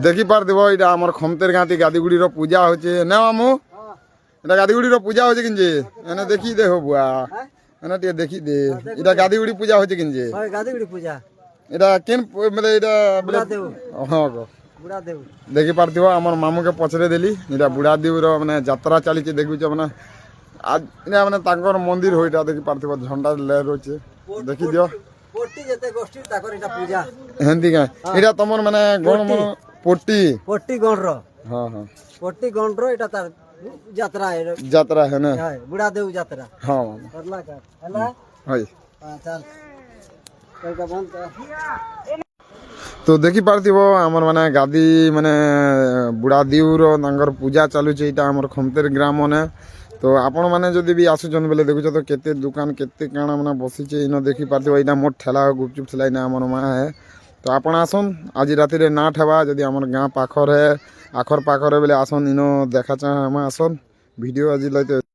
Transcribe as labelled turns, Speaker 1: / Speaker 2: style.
Speaker 1: দেখি পারথিব এটা আমার খমতের গাঁতি গাদিগুড়ির পূজা হচ্ছে না মামু এটা গাদিগুড়ির পূজা হচ্ছে কিনছে এনে দেখি দে বুয়া এনে টিকে দেখি দে এটা গাদিগুড়ি পূজা হচ্ছে কিনছে
Speaker 2: গাদিগুড়ি পূজা
Speaker 1: এটা কেন মানে এটা হ্যাঁ দেখি পারথিব আমার মামুকে পছরে দেলি এটা বুড়া দেউর মানে যাত্রা চালিছে দেখুছ মানে আজ এটা মানে তাঙ্কর মন্দির হইটা দেখি পারথিব ঝন্ডা লে রয়েছে দেখি দিও হেন্দি গাঁ এটা তোমার মানে গণ পট্টি
Speaker 2: পট্টি গণর
Speaker 1: হ্যাঁ হ্যাঁ
Speaker 2: পট্টি গণর এটা তার যাত্রা
Speaker 1: যাত্রা হ্যাঁ না
Speaker 2: বুড়া দেউ যাত্রা
Speaker 1: হ্যাঁ
Speaker 2: করলা কাট হলা
Speaker 1: হয়
Speaker 2: চল কইটা বন্ধ
Speaker 1: তো দেখি পারথিব আমার মানে গাদি মানে বুড়া দিউর তাঙ্কর পূজা চালুছে এটা আমার খমতের গ্রাম মানে তো আপন মানে যদি বি আসুছন বেলে দেখুছ তো কেতে দোকান কেতে কাଣା মানে বসিছে ইনো দেখি পারথিব এইটা মোট ঠেলা গুপচুপ ঠেলাই না আমার মা হে তো আপন আসুন আজ রাতিরে না ঠেবা যদি আমার গাঁ পাখর হে আখর পাখর বেলে আসুন ইনো দেখা চাহ আমার আসুন ভিডিও আজি লইতে